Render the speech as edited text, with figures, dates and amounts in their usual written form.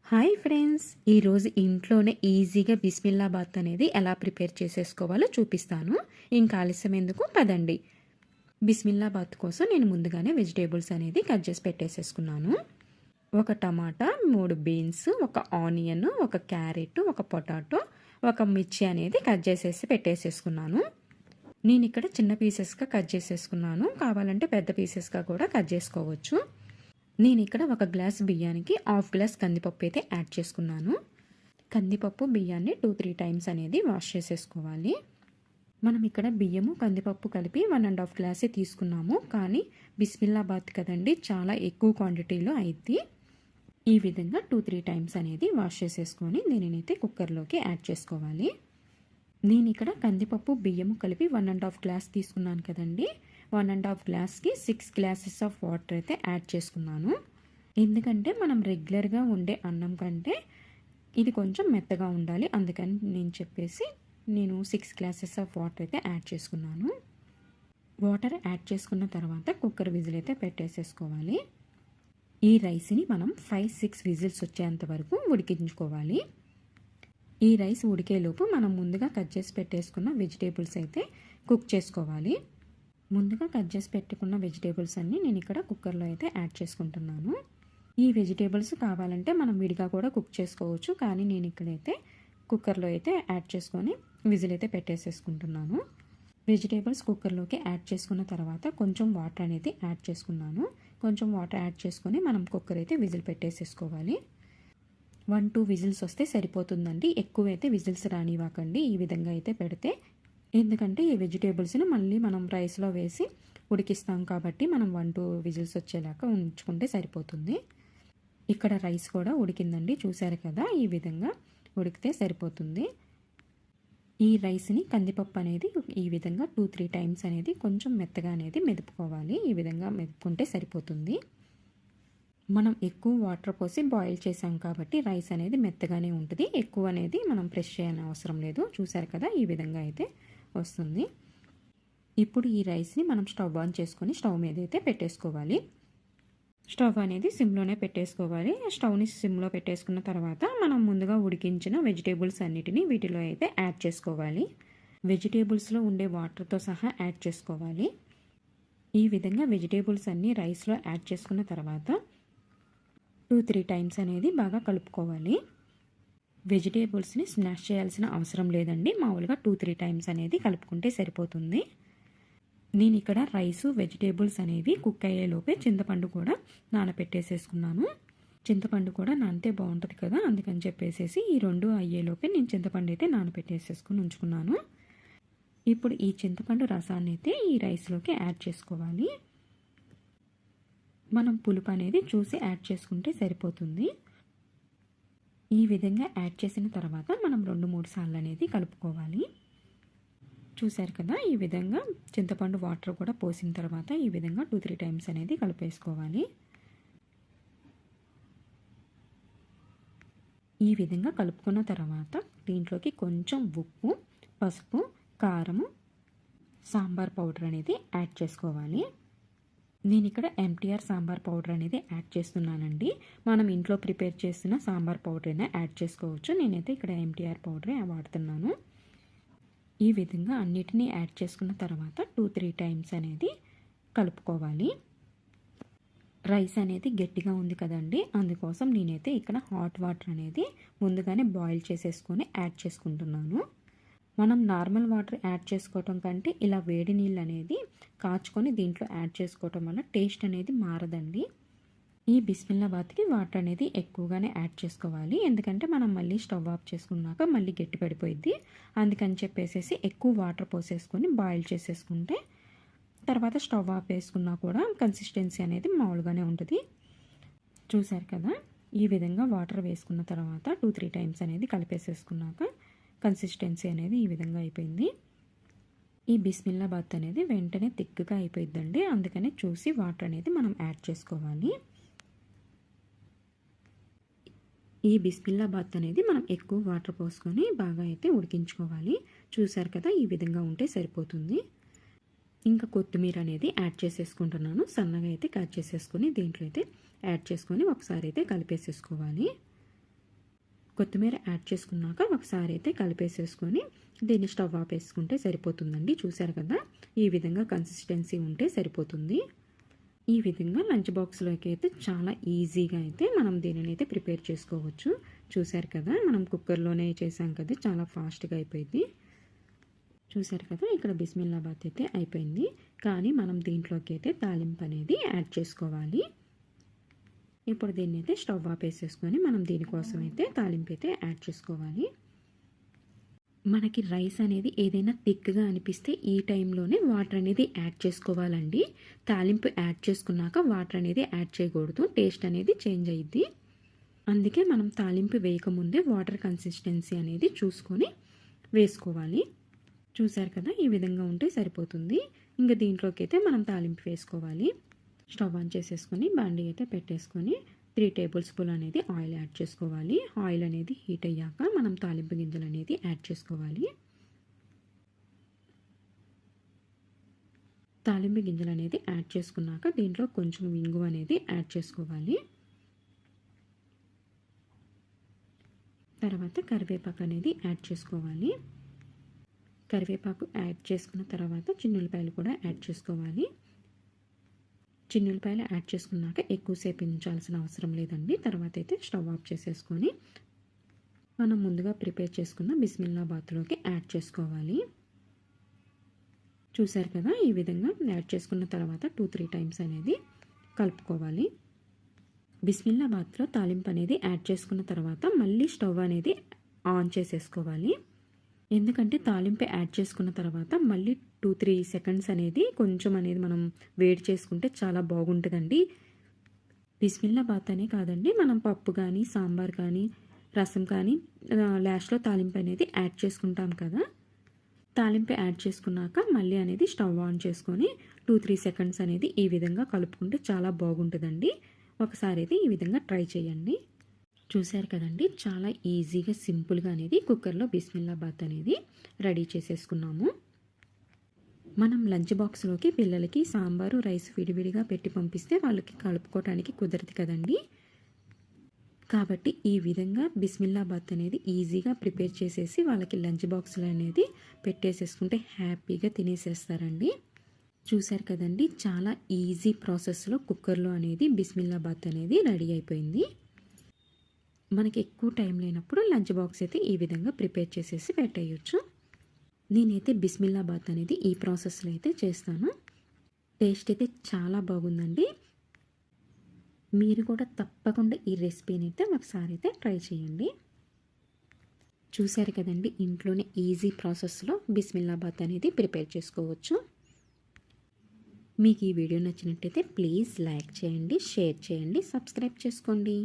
Hi friends, ఈరోజు ఇంట్లోనే ఈజీగా బిస్మిల్లాబాత్ అనేది ఎలా ప్రిపేర్ చేసేసుకోవాలో చూపిస్తాను. ఇంకా ఆలస్యం ఎందుకు, పదండి. బిస్మిల్లాబాత్ కోసం నేను ముందుగానే వెజిటేబుల్స్ అనేది కట్ చేసి పెట్టేసేసుకున్నాను. ఒక టమాటా, 3 బీన్స్, ఒక ఆనియన్, ఒక క్యారెట్, ఒక పొటాటో, ఒక మిర్చి అనేది కట్ చేసేసి పెట్టేసేసుకున్నాను. నేను ఇక్కడ చిన్న పీసెస్గా కట్ చేసేసుకున్నాను. కావాలంటే పెద్ద పీసెస్గా కూడా కట్ చేసుకోవచ్చు. నేను ఇక్కడ ఒక గ్లాస్ బియ్యానికి హాఫ్ గ్లాస్ కందిపప్పు అయితే యాడ్ చేసుకున్నాను. కందిపప్పు బియ్యాన్ని 2-3 టైమ్స్ అనేది వాష్ చేసేసుకోవాలి. మనం ఇక్కడ బియ్యము కందిపప్పు కలిపి 1.5 గ్లాసే తీసుకున్నాము. కానీ బిస్మిల్లాబాత్ కదండి, చాలా ఎక్కువ క్వాంటిటీలో అయింది. ఈ విధంగా 2-3 టైమ్స్ అనేది వాష్ చేసేసుకొని దీనినైతే కుక్కర్లోకి యాడ్ చేసుకోవాలి. నేను ఇక్కడ కందిపప్పు బియ్యము కలిపి 1.5 గ్లాస్ తీసుకున్నాను కదండి. 1.5 గ్లాస్కి 6 గ్లాసెస్ ఆఫ్ వాటర్ అయితే యాడ్ చేసుకున్నాను. ఎందుకంటే మనం రెగ్యులర్గా ఉండే అన్నం కంటే ఇది కొంచెం మెత్తగా ఉండాలి. అందుకని నేను 6 గ్లాసెస్ ఆఫ్ వాటర్ అయితే యాడ్ చేసుకున్నాను. వాటర్ యాడ్ చేసుకున్న తర్వాత కుక్కర్ విజిల్ అయితే పెట్టేసేసుకోవాలి. ఈ రైస్ని మనం 5-6 విజిల్స్ వచ్చేంత వరకు ఉడికించుకోవాలి. ఈ రైస్ ఉడికేలోపు మనం ముందుగా కట్ చేసి పెట్టేసుకున్న వెజిటేబుల్స్ అయితే కుక్ చేసుకోవాలి. ముందుగా కట్ చేసి పెట్టుకున్న వెజిటేబుల్స్ అన్నీ నేను ఇక్కడ కుక్కర్లో అయితే యాడ్ చేసుకుంటున్నాను. ఈ వెజిటేబుల్స్ కావాలంటే మనం విడిగా కూడా కుక్ చేసుకోవచ్చు. కానీ నేను ఇక్కడైతే కుక్కర్లో అయితే యాడ్ చేసుకొని విజిల్ అయితే పెట్టేసేసుకుంటున్నాను. వెజిటేబుల్స్ కుక్కర్లోకి యాడ్ చేసుకున్న తర్వాత కొంచెం వాటర్ అనేది యాడ్ చేసుకున్నాను. కొంచెం వాటర్ యాడ్ చేసుకొని మనం కుక్కర్ అయితే విజిల్ పెట్టేసేసుకోవాలి. 1-2 విజిల్స్ వస్తే సరిపోతుందండి. ఎక్కువైతే విజిల్స్ రానివ్వకండి. ఈ విధంగా అయితే పెడితే, ఎందుకంటే ఈ వెజిటేబుల్స్ని మళ్ళీ మనం రైస్లో వేసి ఉడికిస్తాం కాబట్టి మనం 1-2 విజిల్స్ వచ్చేలాగా ఉంచుకుంటే సరిపోతుంది. ఇక్కడ రైస్ కూడా ఉడికిందండి, చూసారు కదా. ఈ విధంగా ఉడికితే సరిపోతుంది. ఈ రైస్ని కందిపప్పు అనేది ఈ విధంగా 2-3 టైమ్స్ అనేది కొంచెం మెత్తగా అనేది మెదుపుకోవాలి. ఈ విధంగా మెదుపుకుంటే సరిపోతుంది. మనం ఎక్కువ వాటర్ పోసి బాయిల్ చేసాం కాబట్టి రైస్ అనేది మెత్తగానే ఉంటుంది. ఎక్కువ అనేది మనం ప్రెస్ చేయని అవసరం లేదు. చూసారు కదా, ఈ విధంగా అయితే వస్తుంది. ఇప్పుడు ఈ రైస్ని మనం స్టవ్ ఆన్ చేసుకొని స్టవ్ మీద అయితే పెట్టేసుకోవాలి. స్టవ్ అనేది సిమ్లోనే పెట్టేసుకోవాలి. స్టవ్ని సిమ్లో పెట్టేసుకున్న తర్వాత మనం ముందుగా ఉడికించిన వెజిటేబుల్స్ అన్నిటినీ వీటిలో అయితే యాడ్ చేసుకోవాలి. వెజిటేబుల్స్లో ఉండే వాటర్తో సహా యాడ్ చేసుకోవాలి. ఈ విధంగా వెజిటేబుల్స్ అన్నీ రైస్లో యాడ్ చేసుకున్న తర్వాత 2-3 టైమ్స్ అనేది బాగా కలుపుకోవాలి. వెజిటేబుల్స్ని స్మాష్ చేయాల్సిన అవసరం లేదండి. మామూలుగా 2-3 టైమ్స్ అనేది కలుపుకుంటే సరిపోతుంది. నేను ఇక్కడ రైసు వెజిటేబుల్స్ అనేవి కుక్ అయ్యేలోపే చింతపండు కూడా నానబెట్టేసేసుకున్నాను. చింతపండు కూడా నానితే బాగుంటుంది కదా, అందుకని చెప్పేసి ఈ 2 అయ్యేలోపే నేను చింతపండు అయితే నానబెట్టేసేసుకుని ఉంచుకున్నాను. ఇప్పుడు ఈ చింతపండు రసాన్ని అయితే ఈ రైస్లోకి యాడ్ చేసుకోవాలి. మనం పులుపు అనేది చూసి యాడ్ చేసుకుంటే సరిపోతుంది. ఈ విధంగా యాడ్ చేసిన తర్వాత మనం 2-3 సార్లు అనేది కలుపుకోవాలి. చూసారు కదా, ఈ విధంగా చింతపండు వాటర్ కూడా పోసిన తర్వాత ఈ విధంగా 2-3 టైమ్స్ అనేది కలిపేసుకోవాలి. ఈ విధంగా కలుపుకున్న తర్వాత దీంట్లోకి కొంచెం ఉప్పు, పసుపు, కారము, సాంబార్ పౌడర్ అనేది యాడ్ చేసుకోవాలి. నేను ఇక్కడ ఎంటీఆర్ సాంబార్ పౌడర్ అనేది యాడ్ చేస్తున్నానండి. మనం ఇంట్లో ప్రిపేర్ చేసిన సాంబార్ పౌడర్ అయినా యాడ్ చేసుకోవచ్చు. నేనైతే ఇక్కడ ఎంటీఆర్ పౌడరే వాడుతున్నాను. ఈ విధంగా అన్నిటినీ యాడ్ చేసుకున్న తర్వాత 2-3 టైమ్స్ అనేది కలుపుకోవాలి. రైస్ అనేది గట్టిగా ఉంది కదండి, అందుకోసం నేనైతే ఇక్కడ హాట్ వాటర్ అనేది ముందుగానే బాయిల్ చేసేసుకొని యాడ్ చేసుకుంటున్నాను. మనం నార్మల్ వాటర్ యాడ్ చేసుకోవటం కంటే ఇలా వేడి నీళ్ళు అనేది కాచుకొని దీంట్లో యాడ్ చేసుకోవటం వల్ల టేస్ట్ అనేది మారదండి. ఈ బిస్మిల్లాబాత్కి వాటర్ అనేది ఎక్కువగానే యాడ్ చేసుకోవాలి. ఎందుకంటే మనం మళ్ళీ స్టవ్ ఆఫ్ చేసుకున్నాక మళ్ళీ గట్టి పడిపోయిద్ది. అందుకని చెప్పేసి ఎక్కువ వాటర్ పోసేసుకొని బాయిల్ చేసేసుకుంటే తర్వాత స్టవ్ ఆఫ్ వేసుకున్నా కూడా కన్సిస్టెన్సీ అనేది మామూలుగానే ఉంటుంది. చూసారు కదా, ఈ విధంగా వాటర్ వేసుకున్న తర్వాత 2-3 టైమ్స్ అనేది కలిపేసేసుకున్నాక కన్సిస్టెన్సీ అనేది ఈ విధంగా అయిపోయింది. ఈ బిస్మిల్లాబాత్ అనేది వెంటనే థిక్గా అయిపోయిందండి. అందుకనే చూసి వాటర్ అనేది మనం యాడ్ చేసుకోవాలి. ఈ బిస్మిల్లాబాత్ అనేది మనం ఎక్కువ వాటర్ పోసుకొని బాగా అయితే ఉడికించుకోవాలి. చూసారు కదా, ఈ విధంగా ఉంటే సరిపోతుంది. ఇంకా కొత్తిమీర అనేది యాడ్ చేసేసుకుంటున్నాను. సన్నగా అయితే కట్ చేసేసుకొని దీంట్లో అయితే యాడ్ చేసుకొని ఒకసారి అయితే కలిపేసేసుకోవాలి. కొత్తిమీర యాడ్ చేసుకున్నాక ఒకసారి అయితే కలిపేసేసుకొని దీన్ని స్టవ్ ఆపేసుకుంటే సరిపోతుందండి. చూసారు కదా, ఈ విధంగా కన్సిస్టెన్సీ ఉంటే సరిపోతుంది. ఈ విధంగా లంచ్ బాక్స్లోకి అయితే చాలా ఈజీగా అయితే మనం దీనిని అయితే ప్రిపేర్ చేసుకోవచ్చు. చూసారు కదా, మనం కుక్కర్లోనే చేసాం కదా, చాలా ఫాస్ట్గా అయిపోయింది. చూసారు కదా, ఇక్కడ బిస్మిల్లాబాత్ అయితే అయిపోయింది. కానీ మనం దీంట్లోకి అయితే తాలింపు అనేది యాడ్ చేసుకోవాలి. ఇప్పుడు దీన్ని అయితే స్టవ్ ఆపేసేసుకొని మనం దీనికోసం అయితే తాలింపు అయితే యాడ్ చేసుకోవాలి. మనకి రైస్ అనేది ఏదైనా థిక్గా అనిపిస్తే ఈ టైంలోనే వాటర్ అనేది యాడ్ చేసుకోవాలండి. తాలింపు యాడ్ చేసుకున్నాక వాటర్ అనేది యాడ్ చేయకూడదు, టేస్ట్ అనేది చేంజ్ అయ్యిద్ది. అందుకే మనం తాలింపు వేయకముందే వాటర్ కన్సిస్టెన్సీ అనేది చూసుకొని వేసుకోవాలి. చూసారు కదా, ఈ విధంగా ఉంటే సరిపోతుంది. ఇంకా దీంట్లోకి అయితే మనం తాలింపు వేసుకోవాలి. స్టవ్ ఆన్ చేసేసుకొని బాండీ అయితే పెట్టేసుకొని 3 టేబుల్ స్పూన్ అనేది ఆయిల్ యాడ్ చేసుకోవాలి. ఆయిల్ అనేది హీట్ అయ్యాక మనం తాలింపు గింజలు అనేది యాడ్ చేసుకోవాలి. తాలింపు గింజలు అనేది యాడ్ చేసుకున్నాక దీంట్లో కొంచెం ఇంగువ అనేది యాడ్ చేసుకోవాలి. తర్వాత కరివేపాకు అనేది యాడ్ చేసుకోవాలి. కరివేపాకు యాడ్ చేసుకున్న తర్వాత చిన్నులపాయలు కూడా యాడ్ చేసుకోవాలి. చిన్నులపాయలు యాడ్ చేసుకున్నాక ఎక్కువసేపు ఉంచాల్సిన అవసరం లేదండి. తర్వాత అయితే స్టవ్ ఆఫ్ చేసేసుకొని మనం ముందుగా ప్రిపేర్ చేసుకున్న బిస్మిల్లాబాత్లోకి యాడ్ చేసుకోవాలి. చూసారు కదా, ఈ విధంగా యాడ్ చేసుకున్న తర్వాత 2-3 టైమ్స్ అనేది కలుపుకోవాలి. బిస్మిల్లాబాత్లో తాలింపు అనేది యాడ్ చేసుకున్న తర్వాత మళ్ళీ స్టవ్ అనేది ఆన్ చేసేసుకోవాలి. ఎందుకంటే తాలింపు యాడ్ చేసుకున్న తర్వాత మళ్ళీ 2-3 సెకండ్స్ అనేది కొంచెం అనేది మనం వేడి చేసుకుంటే చాలా బాగుంటుందండి. బిస్మిల్లాబాత్ అనే కాదండి, మనం పప్పు కానీ సాంబార్ కానీ రసం కానీ లాస్ట్లో తాలింపు అనేది యాడ్ చేసుకుంటాం కదా. తాలింపు యాడ్ చేసుకున్నాక మళ్ళీ అనేది స్టవ్ ఆన్ చేసుకొని 2-3 సెకండ్స్ అనేది ఈ విధంగా కలుపుకుంటే చాలా బాగుంటుందండి. ఒకసారి అయితే ఈ విధంగా ట్రై చేయండి. చూశారు కదండి, చాలా ఈజీగా సింపుల్గా అనేది కుక్కర్లో బిస్మిల్లాబాత్ అనేది రెడీ చేసేసుకున్నాము. మనం లంచ్ బాక్స్లోకి పిల్లలకి సాంబారు రైస్ విడివిడిగా పెట్టి పంపిస్తే వాళ్ళకి కలుపుకోవడానికి కుదరదు కదండి. కాబట్టి ఈ విధంగా బిస్మిల్లాబాత్ అనేది ఈజీగా ప్రిపేర్ చేసేసి వాళ్ళకి లంచ్ బాక్స్లో అనేది పెట్టేసేసుకుంటే హ్యాపీగా తినేసేస్తారండి. చూశారు కదండి, చాలా ఈజీ ప్రాసెస్లో కుక్కర్లో అనేది బిస్మిల్లాబాత్ అనేది రెడీ అయిపోయింది. మనకి ఎక్కువ టైం లేనప్పుడు లంచ్ బాక్స్ అయితే ఈ విధంగా ప్రిపేర్ చేసేసి పెట్టేయచ్చు. నేనైతే బిస్మిల్లాబాత్ అనేది ఈ ప్రాసెస్లో అయితే చేస్తాను. టేస్ట్ అయితే చాలా బాగుందండి. మీరు కూడా తప్పకుండా ఈ రెసిపీని అయితే ఒకసారి అయితే ట్రై చేయండి. చూశారు కదండి, ఇంట్లోనే ఈజీ ప్రాసెస్లో బిస్మిల్లాబాత్ అనేది ప్రిపేర్ చేసుకోవచ్చు. మీకు ఈ వీడియో నచ్చినట్టయితే ప్లీజ్ లైక్ చేయండి, షేర్ చేయండి, సబ్స్క్రైబ్ చేసుకోండి.